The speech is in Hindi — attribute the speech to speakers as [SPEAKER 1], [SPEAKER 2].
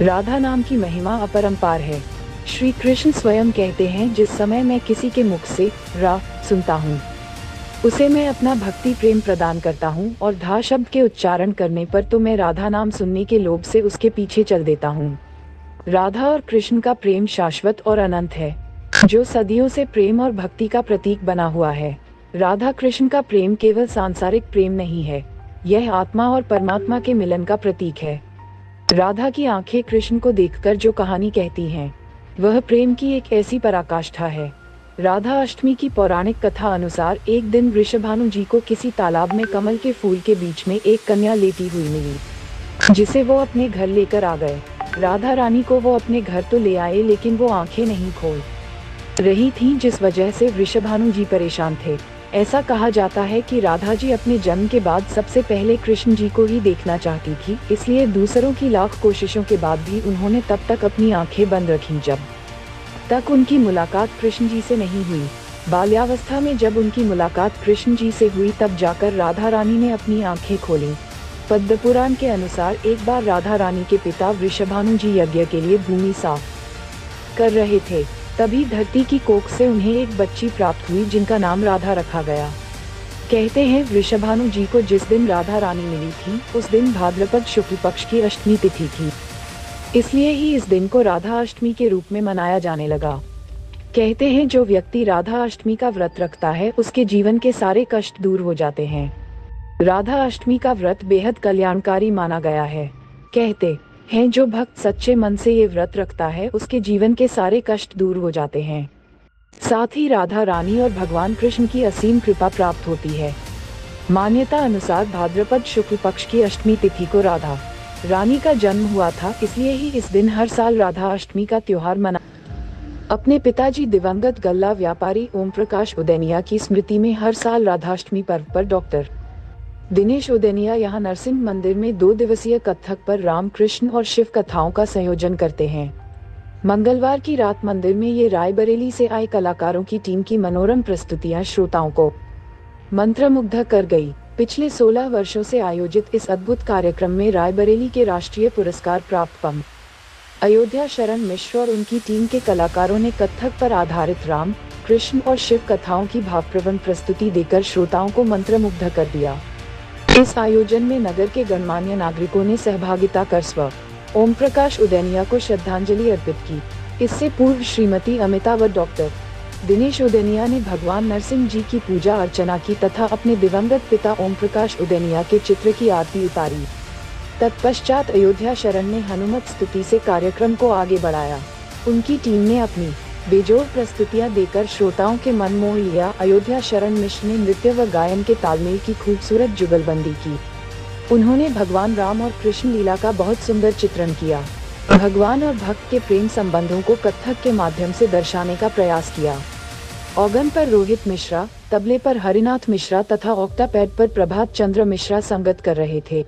[SPEAKER 1] राधा नाम की महिमा अपरंपार है। श्री कृष्ण स्वयं कहते हैं, जिस समय मैं किसी के मुख से रा सुनता हूँ, उसे मैं अपना भक्ति प्रेम प्रदान करता हूँ, और धा शब्द के उच्चारण करने पर तो मैं राधा नाम सुनने के लोभ से उसके पीछे चल देता हूँ। राधा और कृष्ण का प्रेम शाश्वत और अनंत है, जो सदियों से प्रेम और भक्ति का प्रतीक बना हुआ है। राधा कृष्ण का प्रेम केवल सांसारिक प्रेम नहीं है, यह आत्मा और परमात्मा के मिलन का प्रतीक है। राधा की आंखें कृष्ण को देखकर जो कहानी कहती हैं, वह प्रेम की एक ऐसी पराकाष्ठा है। राधा अष्टमी की पौराणिक कथा अनुसार एक दिन वृषभानु जी को किसी तालाब में कमल के फूल के बीच में एक कन्या लेटी हुई मिली, जिसे वो अपने घर लेकर आ गए। राधा रानी को वो अपने घर तो ले आए, लेकिन वो आंखें नहीं खोल रही थीं, जिस वजह से वृषभानु जी परेशान थे। ऐसा कहा जाता है कि राधा जी अपने जन्म के बाद सबसे पहले कृष्ण जी को ही देखना चाहती थी, इसलिए दूसरों की लाख कोशिशों के बाद भी उन्होंने तब तक अपनी आंखें बंद रखीं जब तक उनकी मुलाकात कृष्ण जी से नहीं हुई। बाल्यावस्था में जब उनकी मुलाकात कृष्ण जी से हुई, तब जाकर राधा रानी ने अपनी आंखें खोलीं। पद्म पुराण के अनुसार एक बार राधा रानी के पिता वृषभानु जी यज्ञ के लिए भूमि साफ कर रहे थे, तभी धरती की कोख से उन्हें एक बच्ची प्राप्त हुई, जिनका नाम राधा रखा गया। कहते हैं, वृषभानु जी को जिस दिन राधा रानी मिली थी, उस दिन भाद्रपद शुक्ल पक्ष की अष्टमी तिथि थी, इसलिए ही इस दिन को राधा अष्टमी के रूप में मनाया जाने लगा। कहते हैं, जो व्यक्ति राधा अष्टमी का व्रत रखता है, उसके जीवन के सारे कष्ट दूर हो जाते हैं। राधा अष्टमी का व्रत बेहद कल्याणकारी माना गया है। कहते हैं, जो भक्त सच्चे मन से ये व्रत रखता है, उसके जीवन के सारे कष्ट दूर हो जाते हैं। साथ ही राधा रानी और भगवान कृष्ण की असीम कृपा प्राप्त होती है। मान्यता अनुसार भाद्रपद शुक्ल पक्ष की अष्टमी तिथि को राधा रानी का जन्म हुआ था, इसलिए ही इस दिन हर साल राधा अष्टमी का त्योहार मना। अपने पिताजी दिवंगत गल्ला व्यापारी ओम प्रकाश उदैनिया की स्मृति में हर साल राधाष्टमी पर्व पर डॉक्टर दिनेश उदैनिया यहाँ नरसिंह मंदिर में 2 दिवसीय कथक पर राम कृष्ण और शिव कथाओं का संयोजन करते हैं। मंगलवार की रात मंदिर में ये रायबरेली से आए कलाकारों की टीम की मनोरम प्रस्तुतियां श्रोताओं को मंत्रमुग्ध कर गई। पिछले 16 वर्षों से आयोजित इस अद्भुत कार्यक्रम में रायबरेली के राष्ट्रीय पुरस्कार प्राप्त पम अयोध्या शरण मिश्र और उनकी टीम के कलाकारों ने कथक पर आधारित राम कृष्ण और शिव कथाओं की भावप्रवण प्रस्तुति देकर श्रोताओं को मंत्रमुग्ध कर दिया। इस आयोजन में नगर के गणमान्य नागरिकों ने सहभागिता कर स्व ओम प्रकाश उदैनिया को श्रद्धांजलि अर्पित की। इससे पूर्व श्रीमती अमिता व डॉक्टर दिनेश उदैनिया ने भगवान नरसिंह जी की पूजा अर्चना की तथा अपने दिवंगत पिता ओम प्रकाश उदैनिया के चित्र की आरती उतारी। तत्पश्चात अयोध्या शरण ने हनुमत स्तुति से कार्यक्रम को आगे बढ़ाया। उनकी टीम ने अपनी बेजोड़ प्रस्तुतियां देकर श्रोताओं के मन मोह लिया। अयोध्या शरण मिश्र ने नृत्य व गायन के तालमेल की खूबसूरत जुगलबंदी की। उन्होंने भगवान राम और कृष्ण लीला का बहुत सुंदर चित्रण किया। भगवान और भक्त के प्रेम संबंधों को कथक के माध्यम से दर्शाने का प्रयास किया। ऑर्गन पर रोहित मिश्रा, तबले पर हरिनाथ मिश्रा तथा ऑक्टापैड पर प्रभात चंद्र मिश्रा संगत कर रहे थे।